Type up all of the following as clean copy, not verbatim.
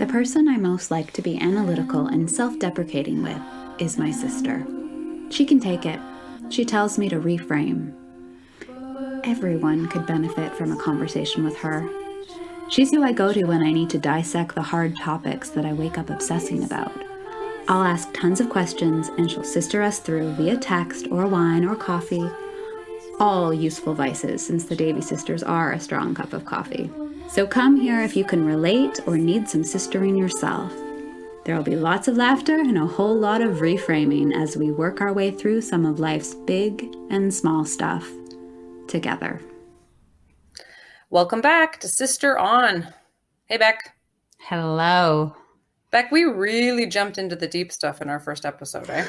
person I most like to be analytical and self-deprecating with is my sister. She can take it. She tells me to reframe. Everyone could benefit from a conversation with her. She's who I go to when I need to dissect the hard topics that I wake up obsessing about. I'll ask tons of questions and she'll sister us through via text or wine or coffee. All useful vices, since the Davy sisters are a strong cup of coffee. So come here if you can relate or need some sistering yourself. There'll be lots of laughter and a whole lot of reframing as we work our way through some of life's big and small stuff together. Welcome back to Sister On. Hey, Beck. Hello. Beck, we really jumped into the deep stuff in our first episode, eh?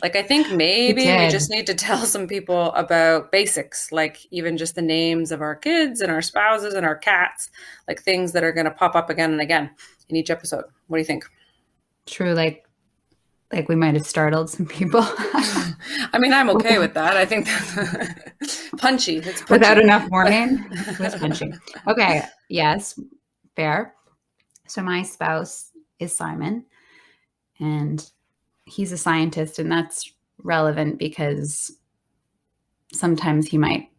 Like, I think maybe we just need to tell some people about basics, like even just the names of our kids and our spouses and our cats, like things that are going to pop up again and again in each episode. What do you think? True, like we might have startled some people. I mean, I'm okay with that. I think that's punchy. It's punchy. Without enough warning, it was punchy. Okay, yes, fair. So my spouse is Simon, and he's a scientist, and that's relevant because sometimes I might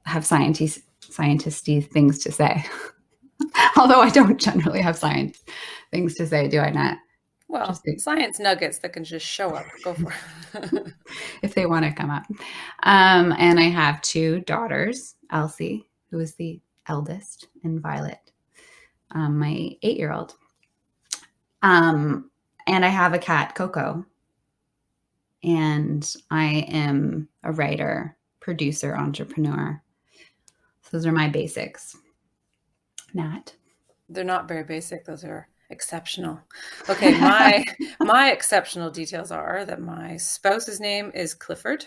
have scientisty things to say. Although I don't generally have science things to say, do I not? Well, science nuggets that can just show up. Go for it. If they want to come up. And I have two daughters, Elsie, who is the eldest, and Violet, my 8-year-old. And I have a cat, Coco. And I am a writer, producer, entrepreneur. So those are my basics. Nat? They're not very basic. Those are exceptional. Okay, my exceptional details are that my spouse's name is Clifford,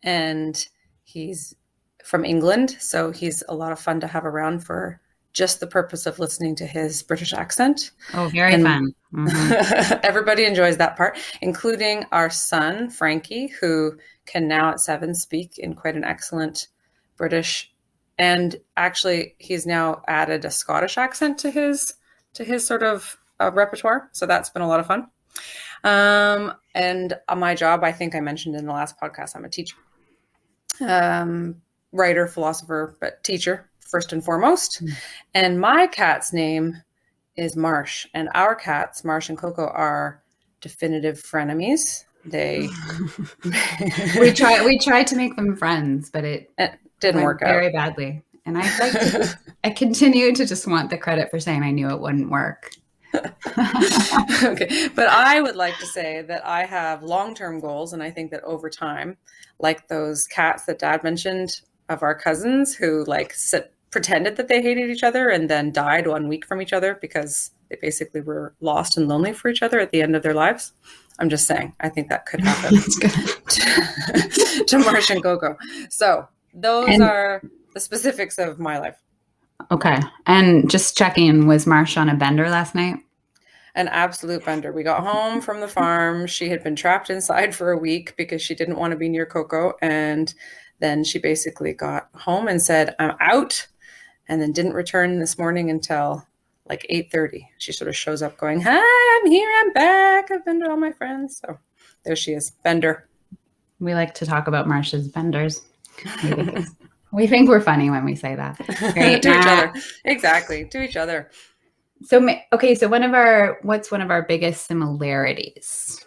and he's from England. So he's a lot of fun to have around for just the purpose of listening to his British accent. Oh, very fun. Mm-hmm. Everybody enjoys that part, including our son, Frankie, who can now at 7 speak in quite an excellent British. And actually, he's now added a Scottish accent to his sort of repertoire. So that's been a lot of fun. And on my job, I think I mentioned in the last podcast, I'm a teacher, writer, philosopher, but teacher first and foremost. And my cat's name is Marsh, and our cats, Marsh and Coco, are definitive frenemies. We tried to make them friends, but it didn't work out very badly. And I continue to just want the credit for saying I knew it wouldn't work. Okay, but I would like to say that I have long-term goals, and I think that over time, like those cats that Dad mentioned of our cousins who pretended that they hated each other and then died 1 week from each other because they basically were lost and lonely for each other at the end of their lives. I'm just saying, I think that could happen to Marsh and Coco. So those are the specifics of my life. Okay. And just checking, was Marsh on a bender last night? An absolute bender. We got home from the farm. She had been trapped inside for a week because she didn't want to be near Coco. And then she basically got home and said, I'm out. And then didn't return this morning until like 8:30. She sort of shows up going, hi, I'm here, I'm back. I've been to all my friends. So there she is, bender. We like to talk about Marsh's benders. We think we're funny when we say that. Right? To each other. Exactly, to each other. So, okay, so what's one of our biggest similarities,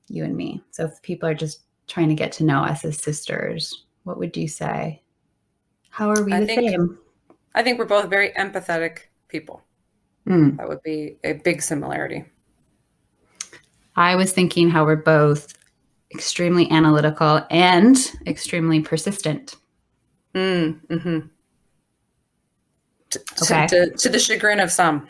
you and me? So if people are just trying to get to know us as sisters, what would you say? How are we the same? I think we're both very empathetic people. That would be a big similarity. I was thinking how we're both extremely analytical and extremely persistent. Mm-hmm. Okay. To the chagrin of some.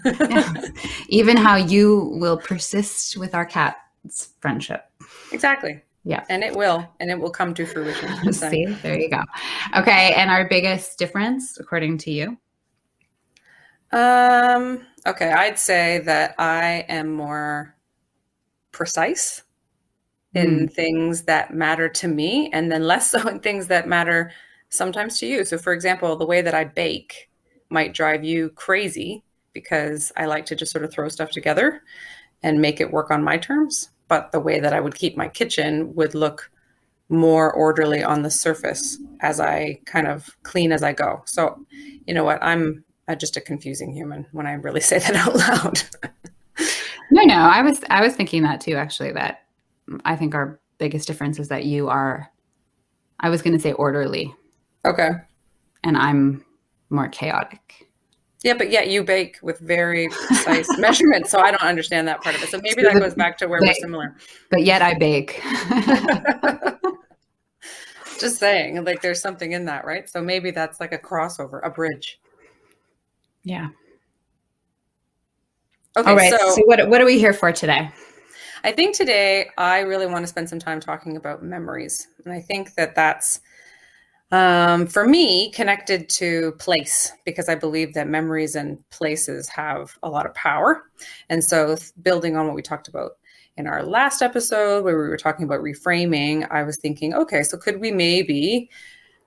Yes. Even how you will persist with our cat's friendship. Exactly. Yeah. And it will come to fruition. See, there you go. Okay. And our biggest difference, according to you? Okay. I'd say that I am more precise in things that matter to me, and then less so in things that matter sometimes to you. So for example, the way that I bake might drive you crazy because I like to just sort of throw stuff together and make it work on my terms. But the way that I would keep my kitchen would look more orderly on the surface as I kind of clean as I go. So, you know what? I'm just a confusing human when I really say that out loud. No, I was thinking that too, actually, that I think our biggest difference is that you are, I was going to say orderly. Okay. And I'm more chaotic. Yeah, but yet you bake with very precise measurements, so I don't understand that part of it. So maybe that goes back to where we're similar. But yet I bake. Just saying, like there's something in that, right? So maybe that's like a crossover, a bridge. Yeah. Okay, all right. So what are we here for today? I think today I really want to spend some time talking about memories. And I think that that's, for me, connected to place, because I believe that memories and places have a lot of power. And so building on what we talked about in our last episode where we were talking about reframing, I was thinking, okay, so could we maybe,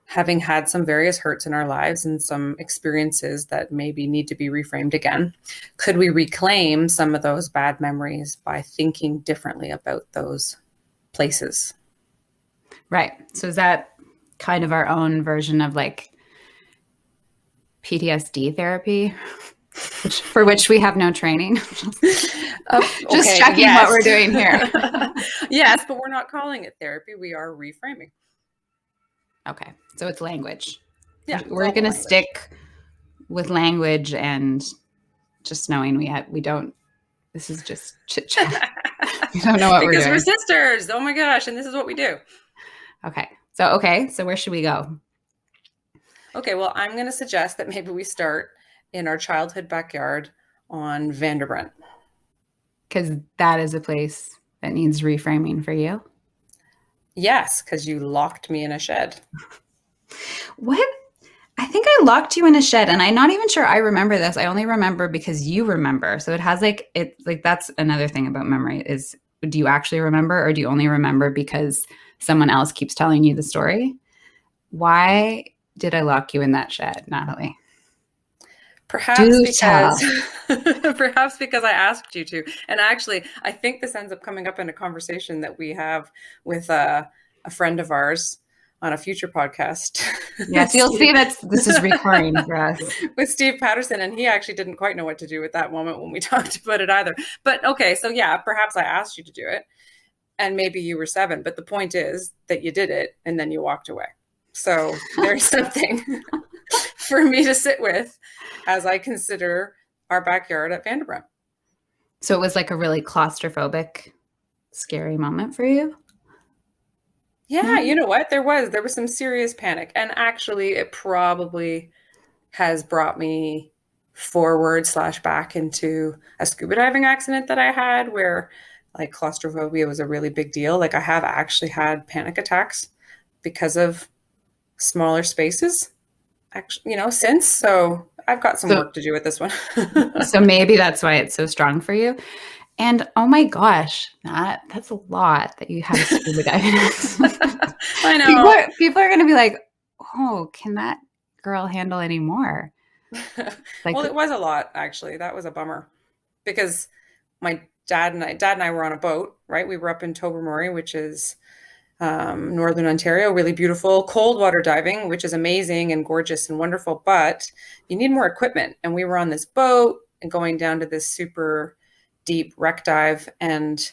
having had some various hurts in our lives and some experiences that maybe need to be reframed again, could we reclaim some of those bad memories by thinking differently about those places? Right. So is that kind of our own version of like PTSD therapy, for which we have no training? Just checking what we're doing here. Yes, but we're not calling it therapy. We are reframing. Okay. So it's language. Yeah. We're going to stick with language and just knowing we don't, this is just chit chat. We don't know what we're doing. Because we're sisters. Oh my gosh. And this is what we do. Okay. So where should we go? Okay. Well, I'm going to suggest that maybe we start in our childhood backyard on Vanderbrent. Because that is a place that needs reframing for you. Yes, because you locked me in a shed. What? I think I locked you in a shed, and I'm not even sure I remember this. I only remember because you remember. So it has that's another thing about memory is, do you actually remember, or do you only remember because someone else keeps telling you the story? Why did I lock you in that shed, Natalie? Perhaps because I asked you to. And actually, I think this ends up coming up in a conversation that we have with a friend of ours on a future podcast. Yes, you'll see that this is recurring for us. With Steve Patterson, and he actually didn't quite know what to do with that moment when we talked about it either. But okay, so yeah, perhaps I asked you to do it, and maybe you were 7, but the point is that you did it, and then you walked away. So there's something for me to sit with as I consider our backyard at Vanderbrent. So it was like a really claustrophobic, scary moment for you? Yeah, you know what? There was some serious panic. And actually, it probably has brought me forward/back into a scuba diving accident that I had where like claustrophobia was a really big deal. Like I have actually had panic attacks because of smaller spaces, actually, since. So I've got some work to do with this one. So maybe that's why it's so strong for you. And oh my gosh, that's a lot that you had a scuba diving. I know. People are going to be like, oh, can that girl handle any more? Well, it was a lot, actually. That was a bummer because my dad and I were on a boat, right? We were up in Tobermory, which is Northern Ontario, really beautiful, cold water diving, which is amazing and gorgeous and wonderful, but you need more equipment. And we were on this boat and going down to this super deep wreck dive. And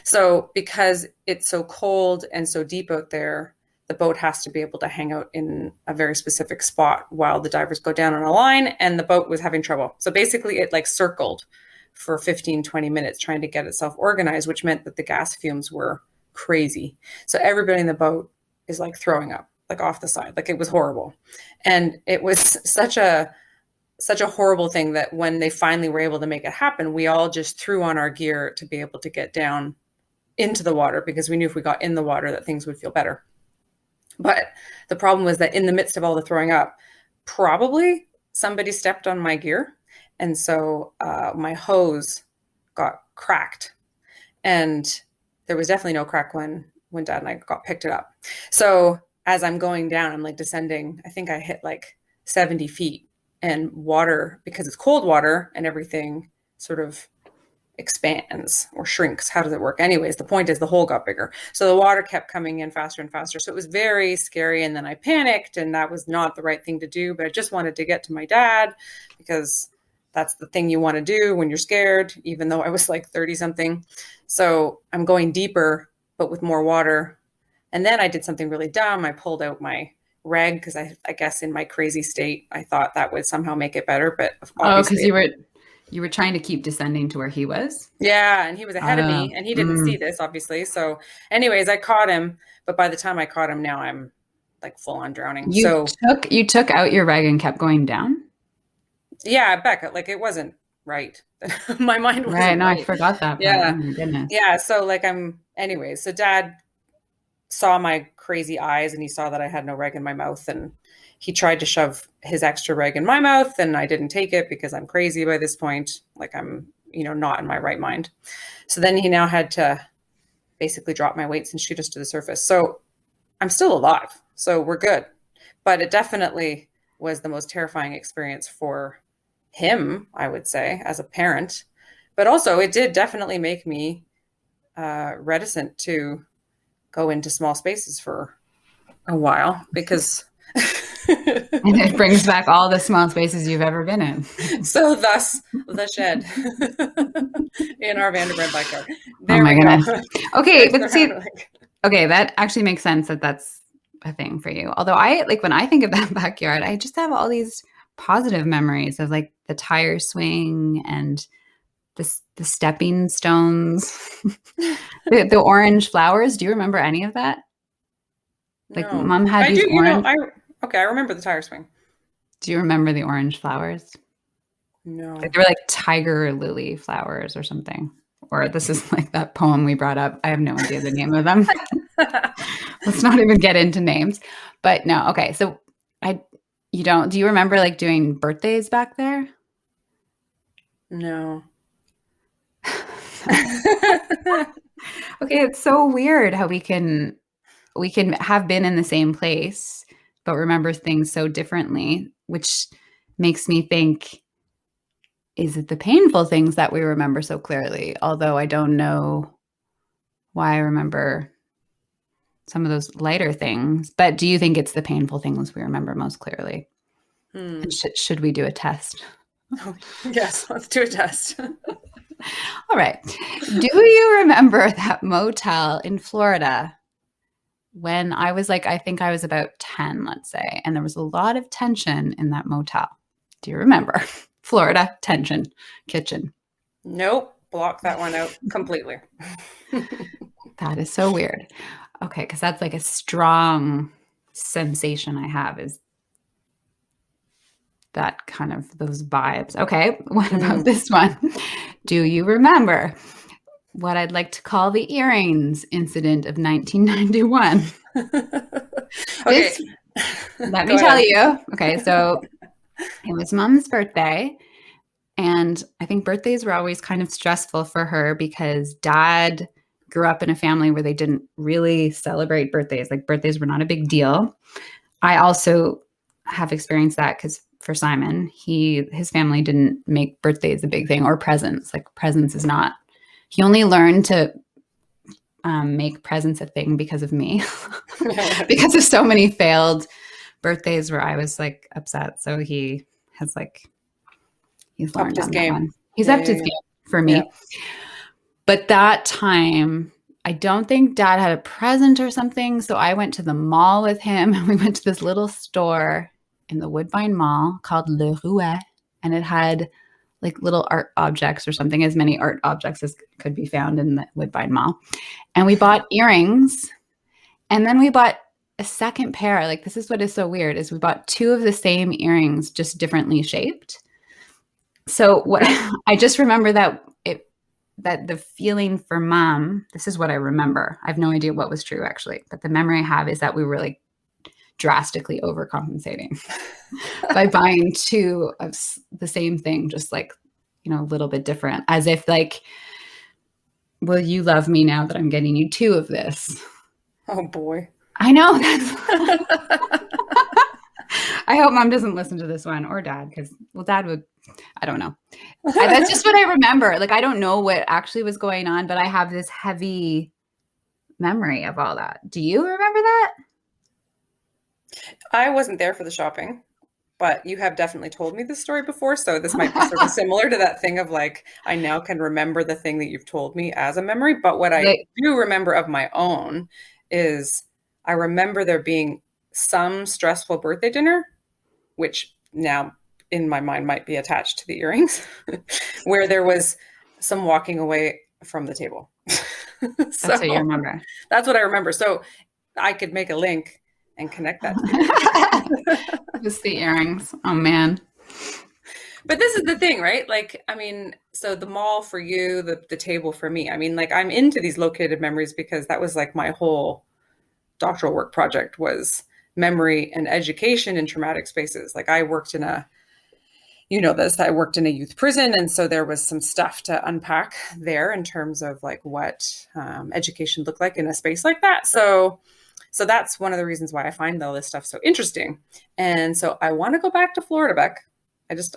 so because it's so cold and so deep out there, the boat has to be able to hang out in a very specific spot while the divers go down on a line, and the boat was having trouble. So basically it like circled for 15, 20 minutes trying to get itself organized, which meant that the gas fumes were crazy. So everybody in the boat is like throwing up, like off the side. Like it was horrible. And it was such a horrible thing that when they finally were able to make it happen, we all just threw on our gear to be able to get down into the water because we knew if we got in the water that things would feel better. But the problem was that in the midst of all the throwing up, probably somebody stepped on my gear. And so my hose got cracked. And there was definitely no crack when Dad and I picked it up. So as I'm going down, I'm like descending. I think I hit like 70 feet and water, because it's cold water and everything sort of expands or shrinks. How does it work? Anyways, the point is the hole got bigger. So the water kept coming in faster and faster. So it was very scary. And then I panicked, and that was not the right thing to do. But I just wanted to get to my dad, because that's the thing you want to do when you're scared, even though I was like 30 something. So I'm going deeper, but with more water. And then I did something really dumb. I pulled out my rag, because I guess in my crazy state, I thought that would somehow make it better. But Oh, because you were trying to keep descending to where he was? yeah, and he was ahead of me, and he didn't see this, obviously. So anyways, I caught him, but by the time I caught him, now I'm like full on drowning. You took out your rag and kept going down? Yeah, Becca, like it wasn't right. My mind wasn't right. No, right. I forgot that. Yeah. Oh my goodness. Yeah. So like anyways, so Dad saw my crazy eyes, and he saw that I had no rag in my mouth, and he tried to shove his extra rag in my mouth, and I didn't take it because I'm crazy by this point. Like I'm, not in my right mind. So then he now had to basically drop my weights and shoot us to the surface. So I'm still alive. So we're good. But it definitely was the most terrifying experience for him, I would say, as a parent. But also it did definitely make me reticent to go into small spaces for a while, because and it brings back all the small spaces you've ever been in. So thus the shed in our Vanderbrand backyard. There we go. Okay, but see, okay, that actually makes sense that that's a thing for you. Although when I think of that backyard, I just have all these positive memories of like the tire swing and the stepping stones, the orange flowers. Do you remember any of that? Like no. Mom had these orange. I remember the tire swing. Do you remember the orange flowers? No. Like they were like tiger lily flowers or something. Or this is like that poem we brought up. I have no idea the name of them. Let's not even get into names. But no, okay. So do you remember like doing birthdays back there? No. Okay, it's so weird how we can have been in the same place but remember things so differently, which makes me think, is it the painful things that we remember so clearly? Although I don't know why I remember some of those lighter things. But do you think it's the painful things we remember most clearly? And should we do a test? Oh, yes, let's do a test. All right. Do you remember that motel in Florida when I was I think I was about 10, let's say, and there was a lot of tension in that motel? Do you remember? Florida, tension, kitchen. Nope. Block that one out completely. That is so weird. Okay, because that's like a strong sensation I have, is that kind of those vibes. Okay, what about this one? Do you remember what I'd like to call the earrings incident of 1991? Okay. Let me tell you. Okay, so it was Mom's birthday, and I think birthdays were always kind of stressful for her because Dad grew up in a family where they didn't really celebrate birthdays. Like birthdays were not a big deal. I also have experienced that because for Simon, his family didn't make birthdays a big thing, or presents. Like presents is not. He only learned to make presents a thing because of me, because of so many failed birthdays where I was like upset. So he has he's learned his game. He's upped his game for me. Yeah. But that time, I don't think Dad had a present or something. So I went to the mall with him, and we went to this little store in the Woodbine Mall called Le Rouet, and it had like little art objects or something, as many art objects as could be found in the Woodbine Mall. And we bought earrings, and then we bought a second pair. Like, this is what is so weird, is we bought two of the same earrings, just differently shaped. So what I just remember that the feeling for Mom, this is what I remember. I have no idea what was true actually, but the memory I have is that we were like drastically overcompensating by buying two of the same thing, just like, a little bit different, as if like, will you love me now that I'm getting you two of this? Oh boy. I know. I hope mom doesn't listen to this one, or dad, because, well, dad would, I don't know. That's just what I remember. Like, I don't know what actually was going on, but I have this heavy memory of all that. Do you remember that? I wasn't there for the shopping, but you have definitely told me this story before. So this might be sort of similar to that thing of like, I now can remember the thing that you've told me as a memory. But what I do remember of my own is I remember there being some stressful birthday dinner, which now in my mind might be attached to the earrings, where there was some walking away from the table. That's what you remember. That's what I remember. So I could make a link and connect that to the Just the earrings. Oh, man. But this is the thing, right? Like, I mean, so the mall for you, the table for me. I mean, like, I'm into these located memories because that was like my whole doctoral work project was memory and education in traumatic spaces. Like I worked in a, you know this, I worked in a youth prison. And so there was some stuff to unpack there in terms of like what education looked like in a space like that. So that's one of the reasons why I find all this stuff so interesting. And so I want to go back to Florida, Beck.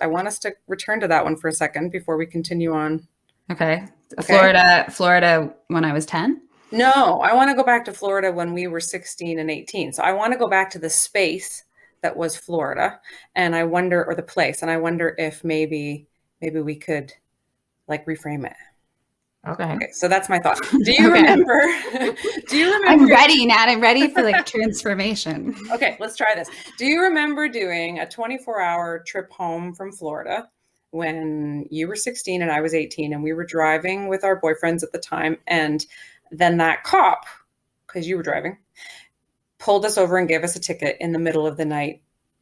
I want us to return to that one for a second before we continue on. Okay. Florida when I was 10? No, I want to go back to Florida when we were 16 and 18. So I want to go back to the space that was Florida, and I wonder, or the place, and I wonder if maybe we could like reframe it. Okay. So that's my thought. Do you remember? I'm ready, Nat. I'm ready for like transformation. Okay, let's try this. Do you remember doing a 24-hour trip home from Florida when you were 16 and I was 18, and we were driving with our boyfriends at the time, and then that cop, because you were driving, pulled us over and gave us a ticket in the middle of the night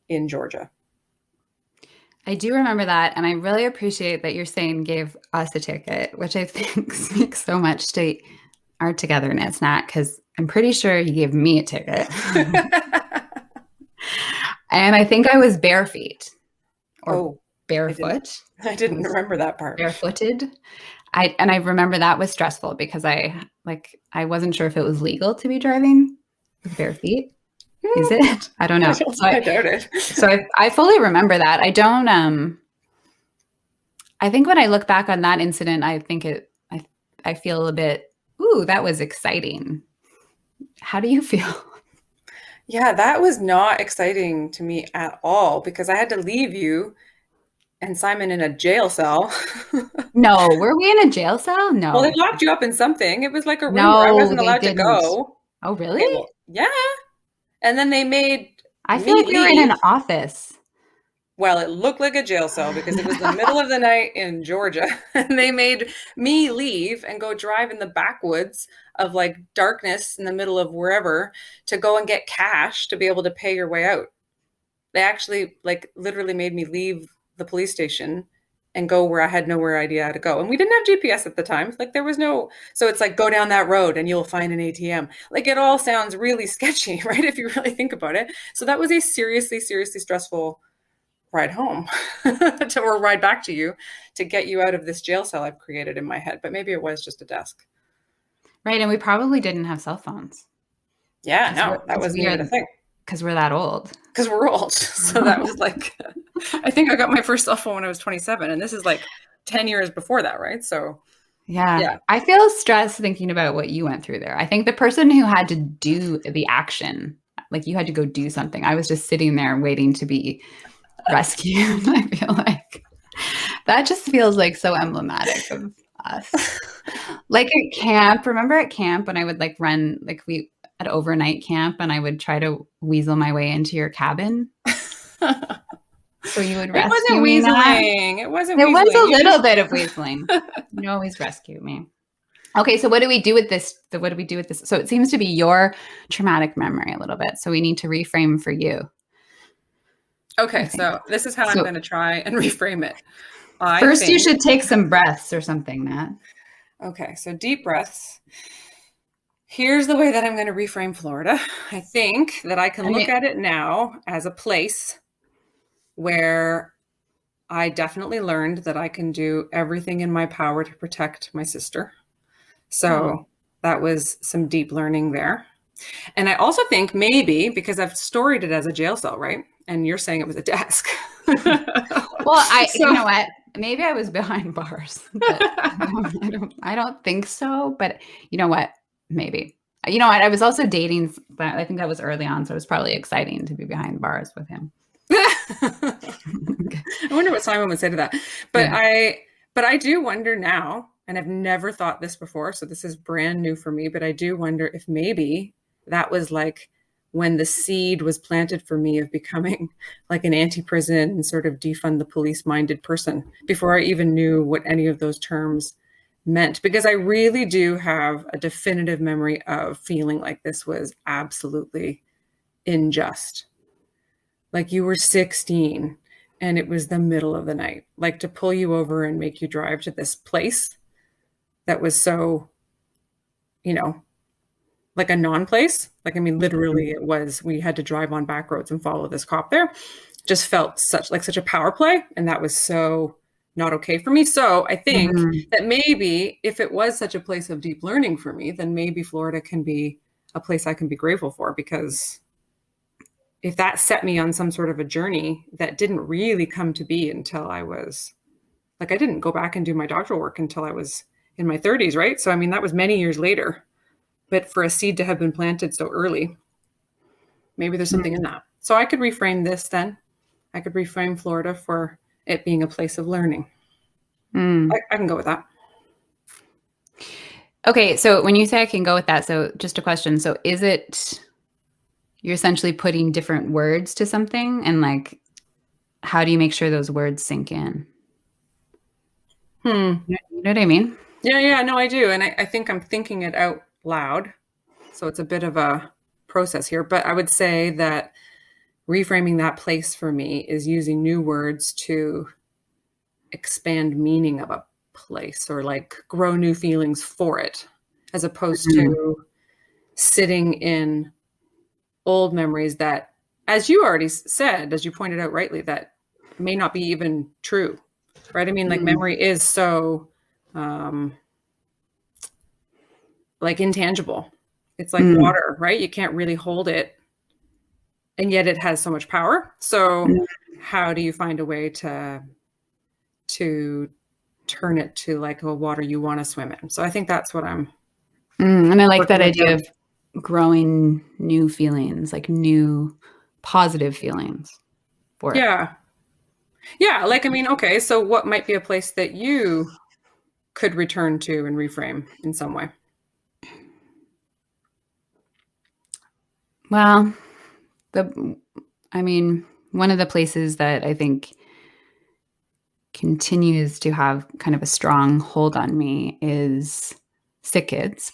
in Georgia? I do remember that. And I really appreciate that you're saying gave us a ticket, which I think speaks so much to our togetherness, Nat, because I'm pretty sure he gave me a ticket. And I think I was bare feet or barefoot. I didn't remember that part. Barefooted. I remember that was stressful because I wasn't sure if it was legal to be driving with bare feet. Is it? I don't know. I doubt it. So I fully remember that. I don't. I think when I look back on that incident, I think I feel a bit. Ooh, that was exciting. How do you feel? Yeah, that was not exciting to me at all because I had to leave you and Simon in a jail cell. No, were we in a jail cell? No. Well, they locked you up in something. It was like a room where I wasn't allowed to go. Oh, really? Okay, well, yeah. And then they made I feel like we were in an office. Well, it looked like a jail cell because it was the middle of the night in Georgia. And they made me leave and go drive in the backwoods of like darkness in the middle of wherever to go and get cash to be able to pay your way out. They actually like literally made me leave the police station and go where I had nowhere idea how to go. And we didn't have GPS at the time. Like there was no, so it's like, go down that road and you'll find an ATM. Like it all sounds really sketchy, right? If you really think about it. So that was a seriously, seriously stressful ride home or ride back to you to get you out of this jail cell I've created in my head. But maybe it was just a desk. Right. And we probably didn't have cell phones. Yeah, no, that wasn't even a thing. Because we're that old. Because we're old. So that was like, I think I got my first cell phone when I was 27. And this is like 10 years before that, right? So yeah. I feel stressed thinking about what you went through there. I think the person who had to do the action, like you had to go do something. I was just sitting there waiting to be rescued. I feel like that just feels like so emblematic of us. Like at camp, remember at camp when I would like run, like we at overnight camp and I would try to weasel my way into your cabin. So you would rescue me. It wasn't weaseling. It was a little bit of weaseling. You always rescue me. Okay, so what do we do with this? So it seems to be your traumatic memory a little bit. So we need to reframe for you. Okay, so this is how I'm going to try and reframe it. First, you should take some breaths or something, Nat. Okay, so deep breaths. Here's the way that I'm going to reframe Florida. I think that I can look at it now as a place where I definitely learned that I can do everything in my power to protect my sister. So that was some deep learning there. And I also think maybe because I've storied it as a jail cell, right? and you're saying it was a desk. Well, you know what? Maybe I was behind bars. But I don't think so. But you know what? Maybe. You know what? I was also dating, but I think that was early on, so it was probably exciting to be behind bars with him. I wonder what Simon would say to that. But Yeah. I do wonder now, and I've never thought this before, so this is brand new for me, but I do wonder if maybe that was like when the seed was planted for me of becoming like an anti-prison, sort of defund the police minded person before I even knew what any of those terms meant. Because I really do have a definitive memory of feeling like this was absolutely unjust. Like you were 16 and it was the middle of the night, like to pull you over and make you drive to this place that was so, you know, like a non-place. Like, I mean, literally it was, we had to drive on back roads and follow this cop there. Just felt such a power play. And that was so not okay for me. So I think that maybe if it was such a place of deep learning for me, then maybe Florida can be a place I can be grateful for, because if that set me on some sort of a journey that didn't really come to be until I was like, I didn't go back and do my doctoral work until I was in my 30s, right? So, I mean, that was many years later. But for a seed to have been planted so early, maybe there's something in that. So I could reframe this then. I could reframe Florida for it being a place of learning. I can go with that. Okay, so when you say I can go with that, so just a question. So is it you're essentially putting different words to something, and like, how do you make sure those words sink in? You know what I mean? Yeah, no, I do. And I think I'm thinking it out loud. So it's a bit of a process here. But I would say that reframing that place for me is using new words to expand meaning of a place, or like grow new feelings for it, as opposed to sitting in old memories that, as you already said, as you pointed out rightly, that may not be even true, right? I mean, like memory is so like intangible. It's like water, right? You can't really hold it, and yet it has so much power. So how do you find a way to turn it to like a water you want to swim in? So I think that's what I'm and I like that working with idea them. of growing new feelings, like new positive feelings for it. Yeah. Like, I mean, okay, so what might be a place that you could return to and reframe in some way? Well, I mean, one of the places that I think continues to have kind of a strong hold on me is SickKids.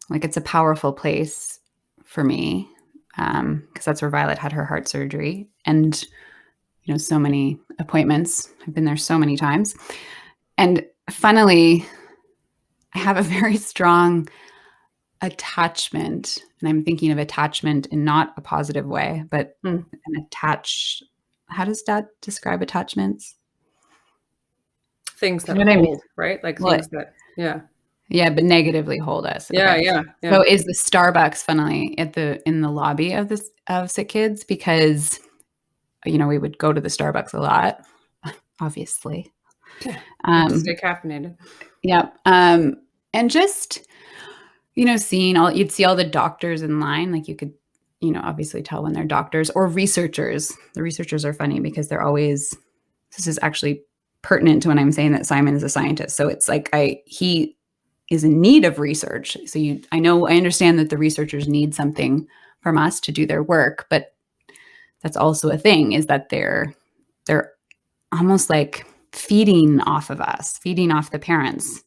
Like, it's a powerful place for me, because that's where Violet had her heart surgery, and you know, so many appointments. I've been there so many times, and funnily, I have a very strong attachment, and I'm thinking of attachment in not a positive way, but an attached. How does Dad describe attachments? Things that You know what I mean? hold, right? Like Well, things that, yeah. yeah, but negatively hold us. Yeah, Okay. yeah, So yeah. is the Starbucks funnily in the lobby of SickKids, because you know, we would go to the Starbucks a lot, obviously. Have to stay caffeinated. Yeah. And just, you know, you'd see all the doctors in line. Like, you could, you know, obviously tell when they're doctors or researchers. The researchers are funny because this is actually pertinent to when I'm saying that Simon is a scientist. So it's like he is in need of research. So I understand that the researchers need something from us to do their work, but that's also a thing, is that they're almost like feeding off of us, feeding off the parents,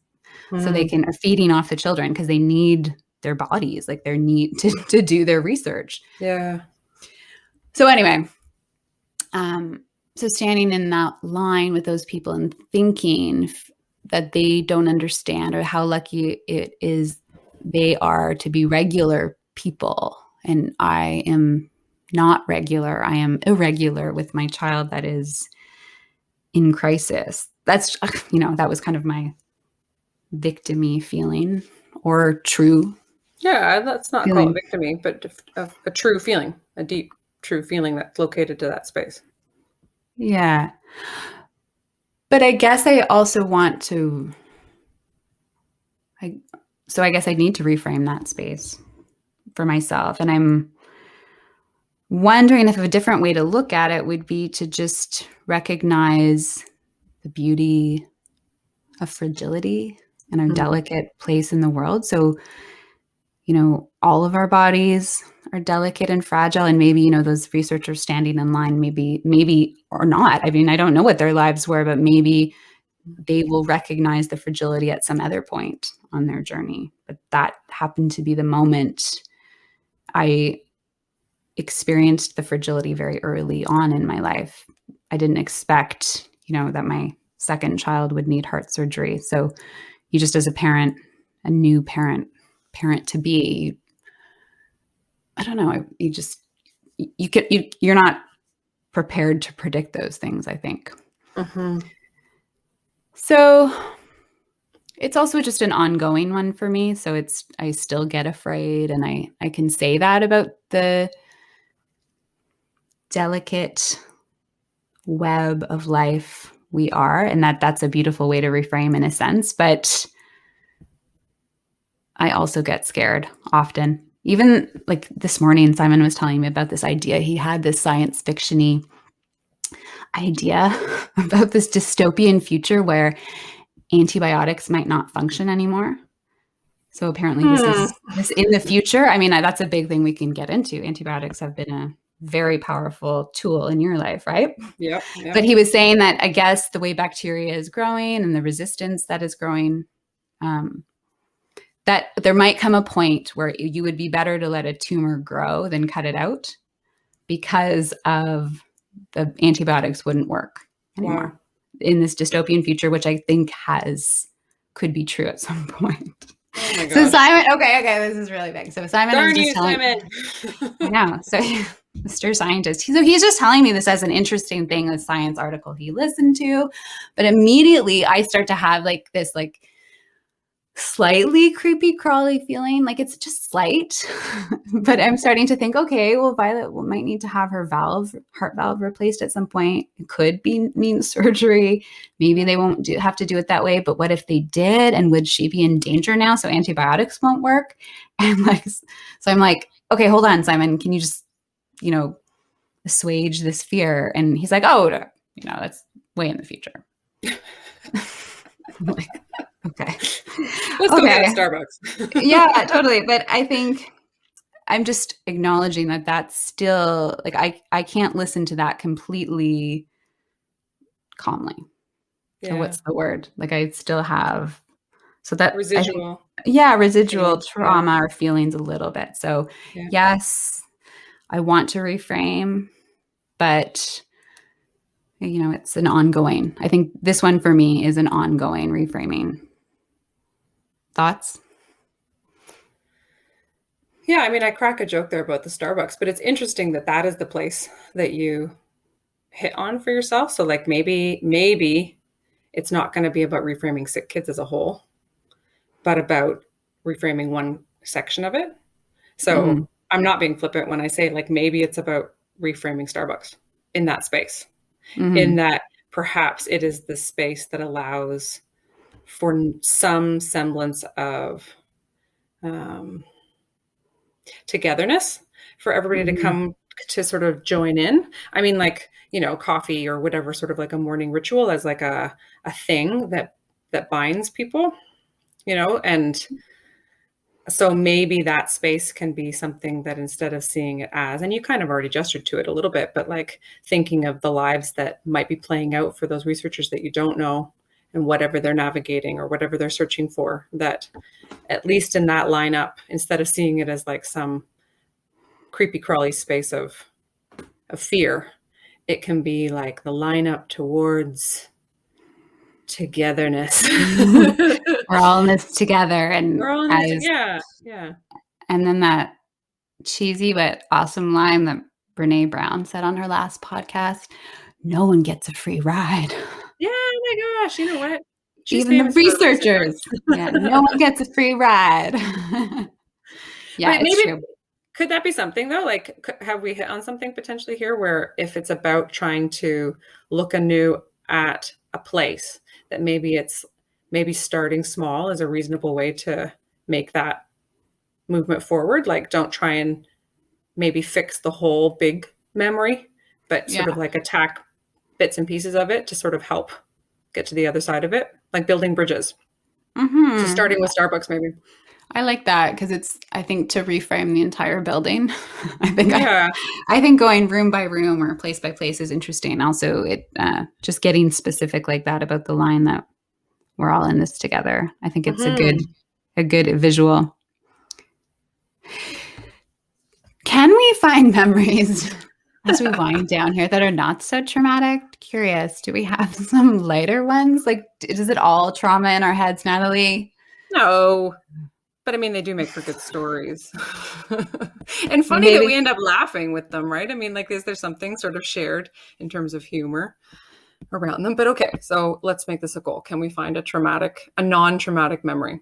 so they are feeding off the children because they need their bodies, like their need to do their research. Yeah. So anyway, so standing in that line with those people and thinking that they don't understand, or how lucky it is they are to be regular people, and I am not regular. I am irregular with my child that is in crisis. That's, you know, that was kind of my victim-y feeling, or true. Yeah, let's not call it victimy, but a true feeling, a deep. true feeling that's located to that space. Yeah. But I guess I also want to, I guess I need to reframe that space for myself. And I'm wondering if a different way to look at it would be to just recognize the beauty of fragility and our delicate place in the world. So, all of our bodies are delicate and fragile. And maybe, those researchers standing in line, maybe or not. I mean, I don't know what their lives were, but maybe they will recognize the fragility at some other point on their journey. But that happened to be the moment I experienced the fragility very early on in my life. I didn't expect, that my second child would need heart surgery. So you just, as a parent, a new parent to be, I don't know, you're not prepared to predict those things, I think. Mm-hmm. So it's also just an ongoing one for me. So I still get afraid, and I can say that about the delicate web of life we are, and that's a beautiful way to reframe in a sense. But I also get scared often. Even like this morning, Simon was telling me about this idea. He had this science fiction-y idea about this dystopian future where antibiotics might not function anymore. So apparently this in the future. I mean, that's a big thing we can get into. Antibiotics have been a very powerful tool in your life, right? Yep. But he was saying that I guess the way bacteria is growing and the resistance that is growing, that there might come a point where you would be better to let a tumor grow than cut it out, because of the antibiotics wouldn't work anymore in this dystopian future, which I think could be true at some point. Oh my gosh. So Simon, okay, this is really big. So Simon Darn is just you, telling Simon. no, so Mr. Scientist. So he's just telling me this as an interesting thing, a science article he listened to, but immediately I start to have like this slightly creepy crawly feeling, like it's just slight, but I'm starting to think, okay, well, Violet might need to have her heart valve replaced at some point. It could mean surgery. Maybe they won't have to do it that way, but what if they did? And would she be in danger now? So antibiotics won't work. And so I'm like, okay, hold on, Simon, can you just, assuage this fear? And he's like, oh, that's way in the future. I'm like, okay. Let's go get Starbucks. Yeah, totally. But I think I'm just acknowledging that that's still I can't listen to that completely calmly. Yeah. So what's the word? I still have that residual. Residual trauma or feelings a little bit. So yes, I want to reframe, but it's an ongoing. I think this one for me is an ongoing reframing. Thoughts? Yeah, I mean, I crack a joke there about the Starbucks, but it's interesting that is the place that you hit on for yourself. So maybe it's not going to be about reframing SickKids as a whole, but about reframing one section of it. So I'm not being flippant when I say maybe it's about reframing Starbucks in that space, in that perhaps it is the space that allows for some semblance of togetherness for everybody to come to sort of join in. I mean, coffee or whatever, sort of like a morning ritual as a thing that binds people, and so maybe that space can be something that instead of seeing it as, and you kind of already gestured to it a little bit, but thinking of the lives that might be playing out for those researchers that you don't know and whatever they're navigating or whatever they're searching for, that at least in that lineup, instead of seeing it as some creepy crawly space of fear, it can be the lineup towards togetherness. We're all in this together, and we're all in this, yeah. And then that cheesy but awesome line that Brene Brown said on her last podcast: "No one gets a free ride." Yeah, oh my gosh, you know what? She's even the researchers. Yeah, no one gets a free ride. Yeah, it's true. Could that be something though? Like, have we hit on something potentially here where if it's about trying to look anew at a place, that maybe starting small is a reasonable way to make that movement forward? Like, don't try and maybe fix the whole big memory, but Yeah. sort of like attack bits and pieces of it to sort of help get to the other side of it, like building bridges. So starting with Starbucks, maybe. I like that because I think to reframe the entire building. Yeah. I think going room by room or place by place is interesting. Also, just getting specific like that about the line that we're all in this together. I think it's a good visual. Can we find memories as we wind down here that are not so traumatic? Curious. Do we have some lighter ones? Like, is it all trauma in our heads, Natalie? No. But I mean, they do make for good stories. And funny that we end up laughing with them, right? I mean, like, is there something sort of shared in terms of humor around them? But okay, so let's make this a goal. Can we find a non-traumatic memory?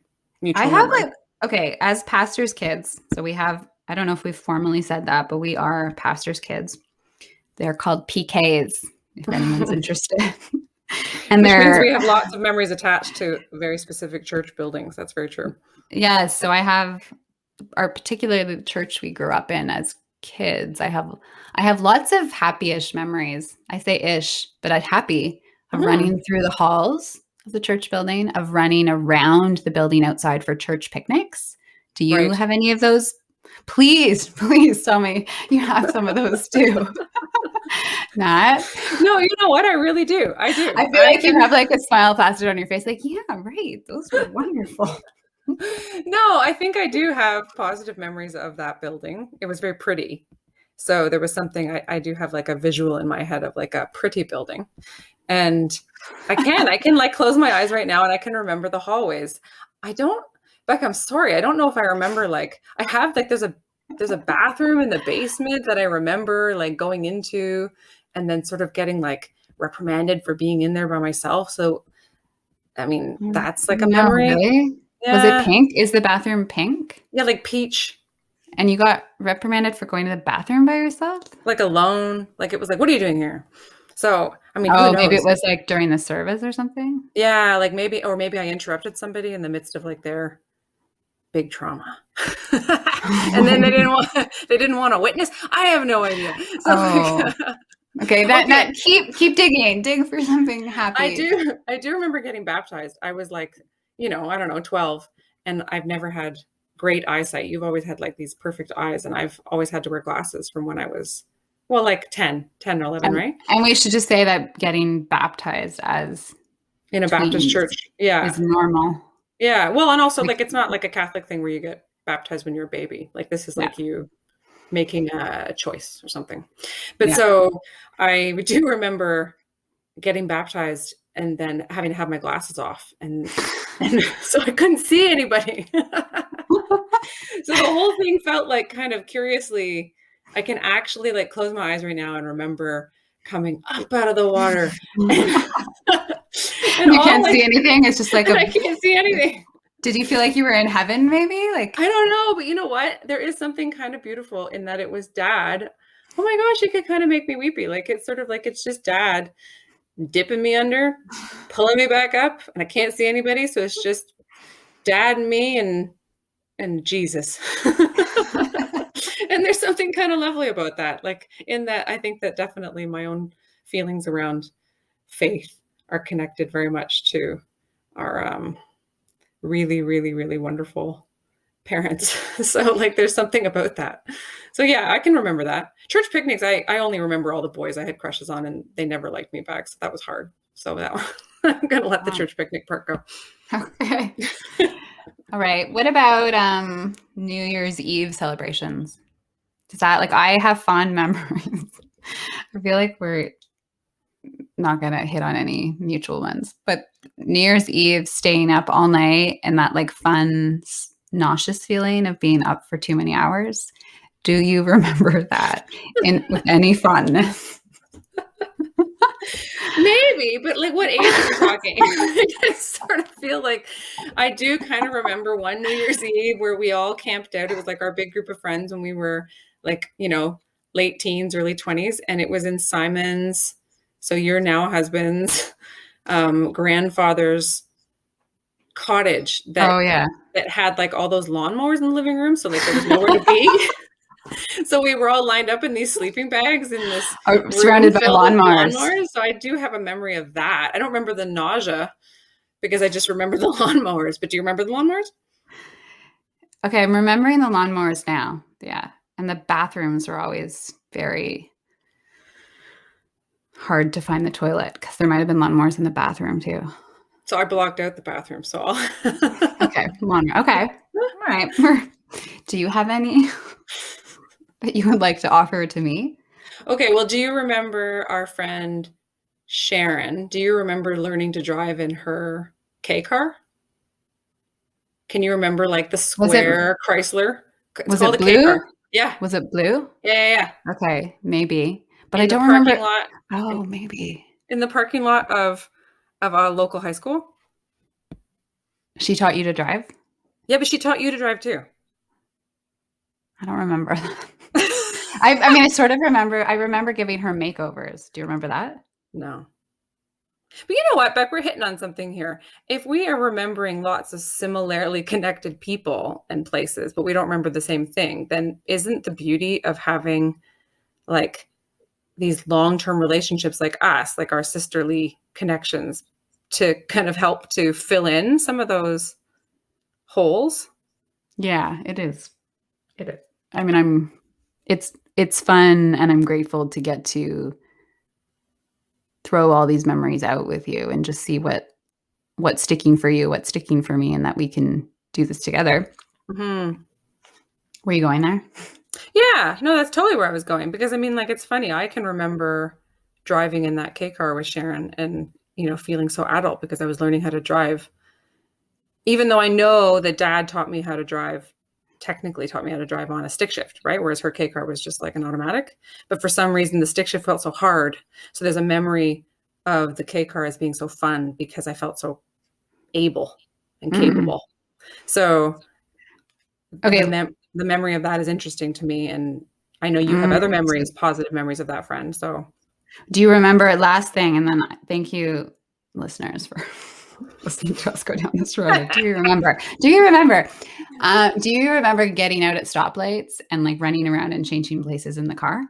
Okay, as pastors' kids, so we have, I don't know if we've formally said that, but we are pastors' kids. They're called PKs, if anyone's interested. And which means we have lots of memories attached to very specific church buildings. That's very true. Yes. So I have, particularly the church we grew up in as kids. I have lots of happy-ish memories. I say ish, but I'm happy of running through the halls of the church building, of running around the building outside for church picnics. Do you have any of those? Please tell me you have some of those too. Nat? No, you know what? I really do. I do. I feel like you have like a smile plastered on your face. Like, yeah, right. Those were wonderful. No, I think I do have positive memories of that building. It was very pretty. So there was something, I do have like a visual in my head of like a pretty building. And I can like close my eyes right now and I can remember the hallways. Beck, I'm sorry. I don't know if I remember, like, I have like, there's a bathroom in the basement that I remember like going into and then sort of getting like reprimanded for being in there by myself. So, I mean, that's like a memory. Really? Yeah. Was it pink? Is the bathroom pink? Yeah, like peach. And you got reprimanded for going to the bathroom by yourself? Like alone. Like it was like, what are you doing here? So, I mean, who knows? Maybe it was like during the service or something? Yeah, like maybe I interrupted somebody in the midst of like their big trauma. And then they didn't want to witness. I have no idea. So okay, that keep digging. Dig for something happy. I do remember getting baptized. I was like, I don't know, 12, and I've never had great eyesight. You've always had like these perfect eyes, and I've always had to wear glasses from when I was, well, like 10 or 11, right? And we should just say that getting baptized as in a Baptist church, is normal. Yeah. Well, and also like, it's not like a Catholic thing where you get baptized when you're a baby. Like this is like you making a choice or something. But so I do remember getting baptized and then having to have my glasses off and so I couldn't see anybody. So the whole thing felt like kind of curiously, I can actually like close my eyes right now and remember coming up out of the water. And you can't see anything. It's just like I can't see anything. Did you feel like you were in heaven maybe? Like, I don't know, but you know what? There is something kind of beautiful in that it was Dad. Oh my gosh, it could kind of make me weepy. Like it's sort of like it's just Dad dipping me under, pulling me back up, and I can't see anybody. So it's just Dad and me and Jesus. And there's something kind of lovely about that. Like in that, I think that definitely my own feelings around faith are connected very much to our really, really, really wonderful parents. So like there's something about that. So yeah, I can remember that. Church picnics, I only remember all the boys I had crushes on and they never liked me back. So that was hard. So that I'm going to let the church picnic part go. Okay. All right. What about New Year's Eve celebrations? Is that like, I have fond memories. I feel like we're not going to hit on any mutual ones, but New Year's Eve, staying up all night and that like fun, nauseous feeling of being up for too many hours. Do you remember that with any fondness? No, Maybe, but like what age are we talking? I sort of feel like I do kind of remember one New Year's Eve where we all camped out. It was like our big group of friends when we were like, late teens, early 20s. And it was in Simon's, so your now husband's grandfather's cottage Oh that yeah. had like all those lawnmowers in the living room. So like there was nowhere to be. So we were all lined up in these sleeping bags in this room Surrounded by filled with lawnmowers. lawnmowers. So I do have a memory of that. I don't remember the nausea because I just remember the lawnmowers. But do you remember the lawnmowers? Okay, I'm remembering the lawnmowers now. Yeah. And the bathrooms were always very hard to find the toilet because there might have been lawnmowers in the bathroom too. So I blocked out the bathroom. So Okay, lawnmower. Okay. All right. Do you have any that you would like to offer to me? Okay, well, do you remember our friend Sharon? Do you remember learning to drive in her K car? Can you remember like the square Chrysler? It's Was called it a K car. blue? Yeah. Was it blue? Yeah. Okay, maybe. But I In the don't parking remember. lot. Oh, maybe. In the parking lot of a local high school. She taught you to drive? Yeah, but she taught you to drive too. I don't remember that. I mean, I sort of remember. I remember giving her makeovers. Do you remember that? No. But you know what, Beck, we're hitting on something here. If we are remembering lots of similarly connected people and places, but we don't remember the same thing, then isn't the beauty of having like these long-term relationships like us, like our sisterly connections, to kind of help to fill in some of those holes? Yeah, it is. It is. I mean, it's fun, and I'm grateful to get to throw all these memories out with you and just see what's sticking for you, what's sticking for me, and that we can do this together. Mm-hmm. Were you going there? Yeah, no, that's totally where I was going because I mean, like, it's funny. I can remember driving in that K car with Sharon and, feeling so adult because I was learning how to drive. Even though I know that dad taught me how to drive, technically taught me how to drive on a stick shift, right? Whereas her K car was just like an automatic. But for some reason, the stick shift felt so hard. So there's a memory of the K car as being so fun because I felt so able and capable. So Okay. the memory of that is interesting to me. And I know you have other memories, positive memories of that friend. So do you remember, last thing, and then thank you, listeners, for listening to us go down this road. Do you remember? Do you remember getting out at stoplights and like running around and changing places in the car?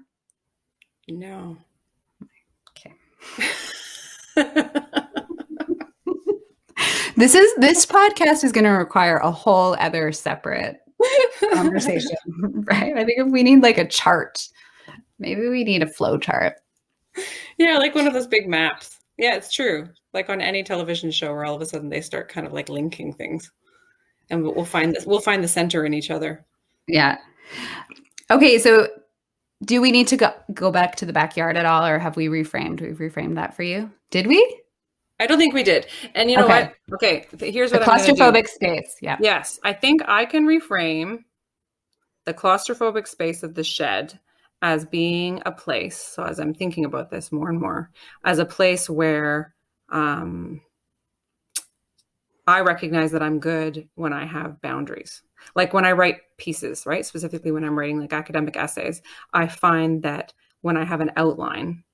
No. Okay. This podcast is going to require a whole other separate conversation, right? I think if we need like a chart, maybe we need a flow chart. Yeah, like one of those big maps. Yeah, it's true. Like on any television show where all of a sudden they start kind of like linking things. And we'll find the center in each other. Yeah. Okay, so do we need to go back to the backyard at all, or have we reframed? We've reframed that for you. Did we? I don't think we did. And you know what? Okay, here's what I'm going to do. Claustrophobic space. Yeah. Yes, I think I can reframe the claustrophobic space of the shed as being a place. So as I'm thinking about this more and more, as a place where I recognize that I'm good when I have boundaries. Like when I write pieces, right? Specifically when I'm writing like academic essays, I find that when I have an outline,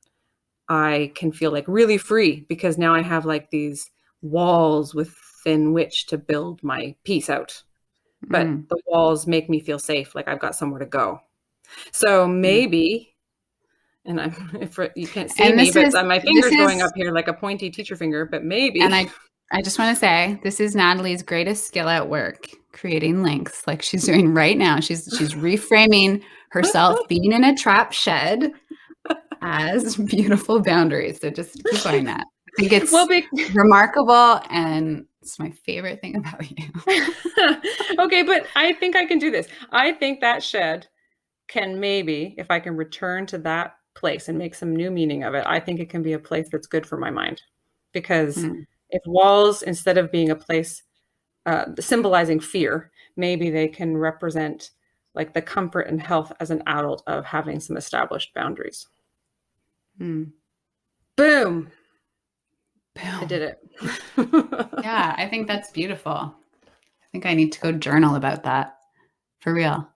I can feel like really free because now I have like these walls within which to build my piece out. But the walls make me feel safe, like I've got somewhere to go. So maybe, and you can't see me, but my finger's going up here like a pointy teacher finger, but maybe. And I just want to say, this is Natalie's greatest skill at work, creating links like she's doing right now. She's reframing herself being in a trap shed as beautiful boundaries. So just keep going that. I think it's remarkable, and it's my favorite thing about you. Okay, but I think I can do this. I think that shed can maybe, if I can return to that place and make some new meaning of it, I think it can be a place that's good for my mind. Because if walls, instead of being a place symbolizing fear, maybe they can represent like the comfort and health as an adult of having some established boundaries. Boom. I did it. Yeah, I think that's beautiful. I think I need to go journal about that. For real.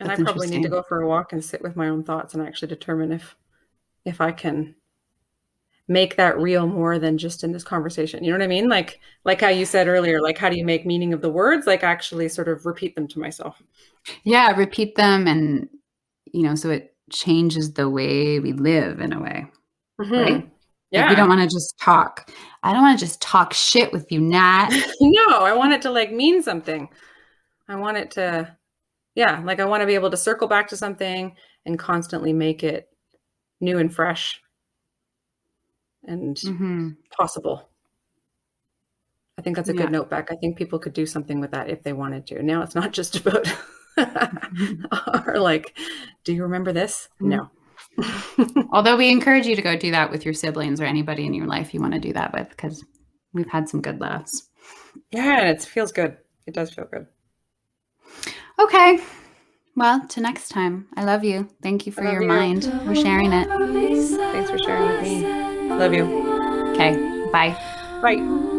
And I That's probably need to interesting. go for a walk and sit with my own thoughts and actually determine if I can make that real more than just in this conversation. You know what I mean? Like how you said earlier, like how do you make meaning of the words? Like actually sort of repeat them to myself. Yeah, repeat them and, so it changes the way we live in a way, right? Like we don't Yeah. want to just talk. I don't want to just talk shit with you, Nat. No, I want it to like mean something. I want it to, yeah, like I want to be able to circle back to something and constantly make it new and fresh and possible. I think that's a good Yeah. note back. I think people could do something with that if they wanted to. Now it's not just about or like, do you remember this? No. Although we encourage you to go do that with your siblings or anybody in your life you want to do that with, because we've had some good laughs. Yeah, and it feels good. It does feel good. Okay. Well, to next time. I love you. Thank you for your mind. For sharing it. Thanks for sharing with me. Love you. Okay. Bye. Bye.